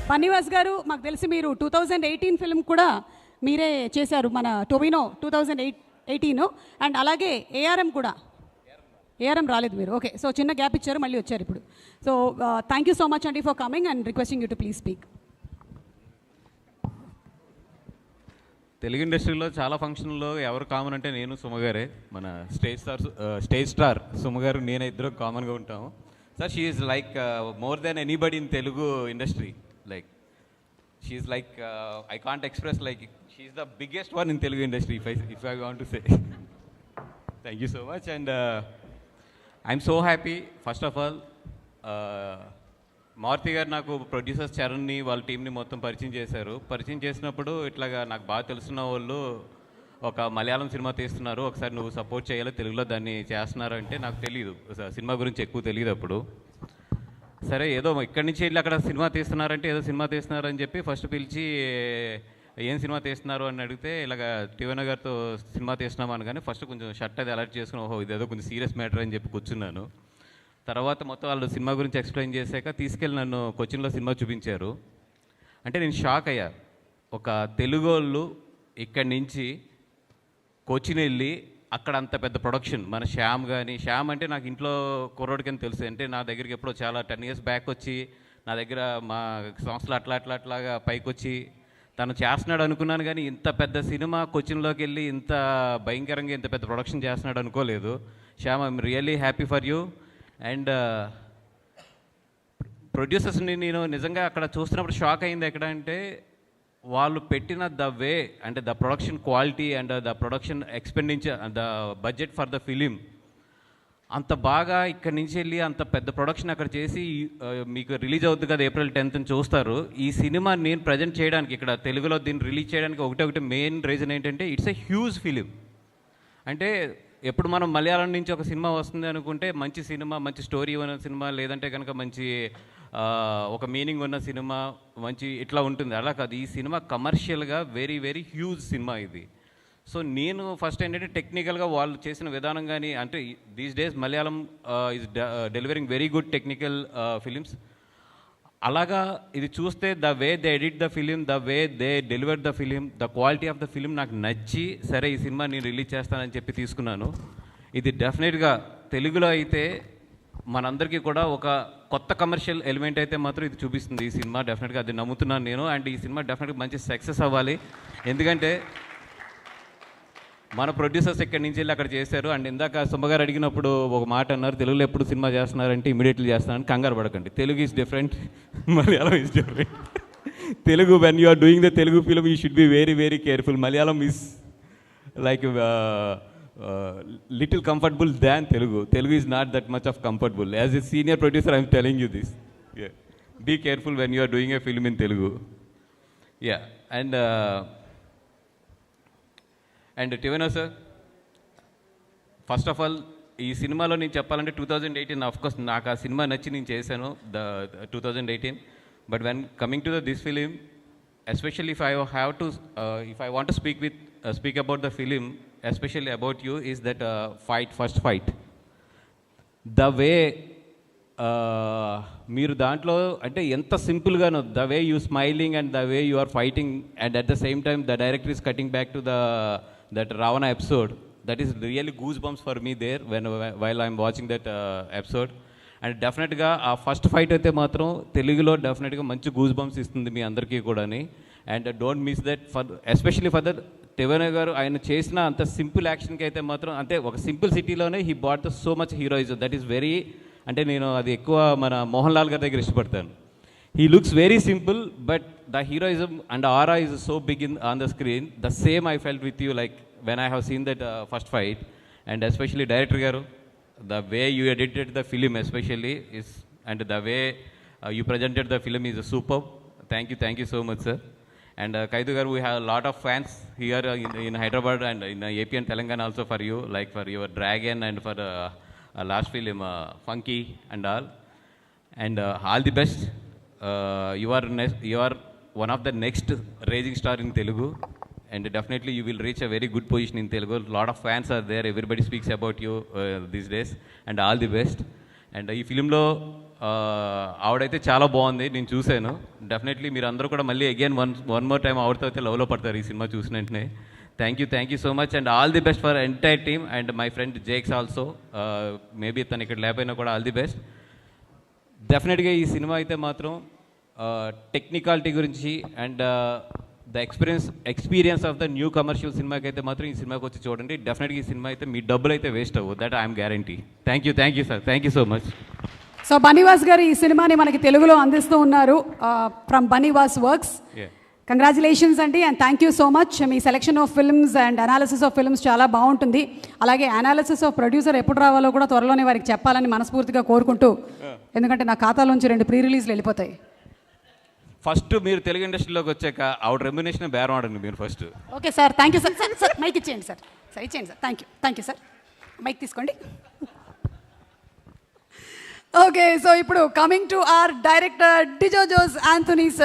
బన్నీవాస్ గారు, మాకు తెలిసి మీరు 2018 ఫిల్మ్ కూడా మీరే చేశారు, మన టొవినో 2018. అండ్ అలాగే ఏఆర్ఎం కూడా. ఏఆర్ఎం రాలేదు మీరు, ఓకే. సో చిన్న గ్యాప్ ఇచ్చారు, మళ్ళీ వచ్చారు ఇప్పుడు. So thank you so much అండి for coming and requesting you to please speak. Telugu ఇండస్ట్రీలో చాలా ఫంక్షన్లో ఎవరు కామన్ అంటే నేను సుమగారే. మన స్టేజ్ స్టార్ సుమగారు నేను ఇద్దరు కామన్గా ఉంటాము. Sir she is like more than anybody in Telugu industry. Like she is like I can't express, like she is the biggest one in Telugu industry if I want to say. Thank you so much and I'm so happy. First of all Maruthi garu నాకు producers చరణ్ని వాళ్ళ టీంని మొత్తం పరిచయం చేశారు. పరిచయం చేసినప్పుడు ఇట్లాగా నాకు బాగా తెలుసున్న వాళ్ళు ఒక మలయాళం సినిమా తీస్తున్నారు, ఒకసారి నువ్వు సపోర్ట్ చేయాలి, తెలుగులో దాన్ని చేస్తున్నారు అంటే నాకు తెలియదు, సినిమా గురించి ఎక్కువ తెలియదు అప్పుడు. సరే ఏదో ఇక్కడి నుంచి వెళ్ళి అక్కడ సినిమా తీస్తున్నారంటే ఏదో సినిమా తీస్తున్నారని చెప్పి ఫస్ట్ పిలిచి ఏం సినిమా తీస్తున్నారు అని అడిగితే ఇలాగ టీవీ గారితో సినిమా తీస్తున్నామా అని, కానీ ఫస్ట్ కొంచెం షర్ట్ అది అలర్ట్ చేసుకుని ఓహో ఇదేదో కొంచెం సీరియస్ మ్యాటర్ అని చెప్పి కూర్చున్నాను. తర్వాత మొత్తం వాళ్ళు సినిమా గురించి ఎక్స్ప్లెయిన్ చేశాక తీసుకెళ్ళి నన్ను కొచ్చిన్లో సినిమా చూపించారు. అంటే నేను షాక్ అయ్యా. ఒక తెలుగు వాళ్ళు ఇక్కడి నుంచి కొచ్చిన్ వెళ్ళి అక్కడ అంత పెద్ద ప్రొడక్షన్, మన శ్యామ్ కానీ, శ్యామ్ అంటే నాకు ఇంట్లో కుర్రోడికని తెలుసు, అంటే నా దగ్గరికి ఎప్పుడో చాలా 10 years బ్యాక్ వచ్చి నా దగ్గర మా సంస్థలు అట్లాగా పైకి వచ్చి తను చేస్తున్నాడు అనుకున్నాను. కానీ ఇంత పెద్ద సినిమా కొచ్చిన్లోకి వెళ్ళి ఇంత భయంకరంగా ఇంత పెద్ద ప్రొడక్షన్ చేస్తున్నాడు అనుకోలేదు. Shyam, I'm really happy for you. And ప్రొడ్యూసర్స్ని నేను నిజంగా అక్కడ చూస్తున్నప్పుడు షాక్ అయింది. ఎక్కడ అంటే వాళ్ళు పెట్టిన ద వే అంటే the production quality and the production expenditure, the budget for the film అంత బాగా ఇక్కడి నుంచి వెళ్ళి అంత పెద్ద ప్రొడక్షన్ అక్కడ చేసి మీకు రిలీజ్ అవుతుంది కదా April 10th చూస్తారు. ఈ సినిమా నేను ప్రజెంట్ చేయడానికి ఇక్కడ తెలుగులో దీన్ని రిలీజ్ చేయడానికి ఒకటి మెయిన్ రీజన్ ఏంటంటే ఇట్స్ ఎ హ్యూజ్ ఫిలిం. అంటే ఎప్పుడు మనం మలయాళం నుంచి ఒక సినిమా వస్తుంది అనుకుంటే మంచి సినిమా, మంచి స్టోరీ ఉన్న సినిమా, లేదంటే కనుక మంచి ఒక మీనింగ్ ఉన్న సినిమా, మంచి ఇట్లా ఉంటుంది. అలా కాదు, ఈ సినిమా కమర్షియల్గా వెరీ వెరీ హ్యూజ్ సినిమా ఇది. సో నేను ఫస్ట్ ఏంటంటే టెక్నికల్గా వాళ్ళు చేసిన విధానం కానీ, అంటే these days Malayalam is delivering very good technical films. అలాగా ఇది చూస్తే the way they edit the film, the way they deliver the film, the quality of the film నాకు నచ్చి సరే ఈ సినిమా నేను రిలీజ్ చేస్తానని చెప్పి తీసుకున్నాను. ఇది డెఫినెట్గా తెలుగులో అయితే మనందరికీ కూడా ఒక కొత్త కమర్షియల్ ఎలిమెంట్ అయితే మాత్రం ఇది చూపిస్తుంది ఈ సినిమా. డెఫినెట్గా అది నమ్ముతున్నాను నేను. అండ్ ఈ సినిమా డెఫినెట్గా మంచి సక్సెస్ అవ్వాలి. ఎందుకంటే మన ప్రొడ్యూసర్స్ ఎక్కడి నుంచి వెళ్ళి అక్కడ చేశారు. అండ్ ఇందాక సుమ్మగారు అడిగినప్పుడు ఒక మాట అన్నారు, తెలుగులో ఎప్పుడు సినిమా చేస్తున్నారంటే ఇమీడియట్లీ చేస్తున్నారని. కంగారు పడకండి, Telugu is different, Malayalam is different. Telugu when you are doing the Telugu film you should be very very careful. Malayalam is like little comfortable than Telugu. Telugu is not that much of comfortable. As a senior producer, I am telling you this. Yeah. Be careful when you are doing a film in Telugu. Yeah. And Tivano sir, first of all, ఈ సినిమాలో నేను చెప్పాలంటే 2018 of course నాకు ఆ cinema నచ్చి నేను చేశాను, the 2018. But when coming to this film, especially if I want to speak about the film, especially about you, is that first fight. The way మీరు దాంట్లో అంటే ఎంత సింపుల్గానో the way you smiling and the way you are fighting, and at the same time the director is cutting back to that Ravana episode. That is really goose bumps for me there while I'm watching that episode. And డెఫినెట్గా ఆ first fight అయితే మాత్రం తెలుగులో డెఫినెట్గా మంచి goose bumps ఇస్తుంది మీ అందరికీ కూడాని. And don't miss that especially for that టివెన గారు ఆయన చేసిన అంత సింపుల్ యాక్షన్కి అయితే మాత్రం, అంటే ఒక సింపుల్ సిటీలోనే he bought the so much heroism. That is very, అంటే నేను అది ఎక్కువ మన మోహన్ లాల్ గారి దగ్గర ఇష్టపడతాను. He looks very simple but the heroism and aura is so big on the screen. The same I felt with you like when I have seen that first fight. And especially director garu, the way you edited the film especially is, and the way you presented the film is superb. Thank you so much sir. And Kaidu garu, we have a lot of fans here in Hyderabad and in AP and Telangana also for you, like for your Dragon and for last film Funky and all. And all the best. You are one of the next rising star in Telugu, and definitely you will reach a very good position in Telugu. A lot of fans are there, everybody speaks about you these days, and all the best. And ఈ ఫిలింలో ఆవిడైతే చాలా బాగుంది, నేను చూశాను. Definitely మీరు అందరూ కూడా మళ్ళీ అగైన్ వన్ మోర్ టైం ఆవిడతో అయితే లవ్లో పడతారు ఈ సినిమా చూసిన వెంటనే. Thank you so much and all the best for entire team and my friend Jakes also. Maybe తను ఇక్కడ లేకపోయినా కూడా ఆల్ ది బెస్ట్. డెఫినెట్గా ఈ సినిమా అయితే మాత్రం టెక్నికాలిటీ గురించి and the experience of the new commercial సినిమాకి అయితే మాత్రం ఈ సినిమాకి వచ్చి చూడండి. డెఫినెట్గా ఈ సినిమా అయితే మీ డబ్బులు అయితే వేస్ట్ అవ్వదు, that I'm guarantee. Thank you sir, thank you so much. So Bunny Vas గారు ఈ సినిమాని మనకి తెలుగులో అందిస్తూ ఉన్నారు ఫ్రమ్ బనీవాస్ వర్క్స్. కంగ్రాచులేషన్స్ అండి and thank you so much. మీ selection of films and analysis of films చాలా బాగుంటుంది. అలాగే అనాలిసిస్ ఆఫ్ ప్రొడ్యూసర్ ఎప్పుడు రావాలో కూడా త్వరలోనే వారికి చెప్పాలని మనస్ఫూర్తిగా కోరుకుంటూ, ఎందుకంటే నా ఖాతాలోంచి 2 ప్రీ రిలీజ్లు వెళ్ళిపోతాయి. ఫస్ట్ మీరు తెలుగు ఇండస్ట్రీలోకి వచ్చాక ఆవిడ రెమ్యునేషన్ బేరం ఆడండి మీరు first. Okay sir, thank you sir. Sir mike ఇచ్చేయండి సార్, ఇచ్చేయండి sir. Thank you sir. Mike తీసుకోండి. ఓకే, సో ఇప్పుడు coming to our director Dijo Jose Antony sir.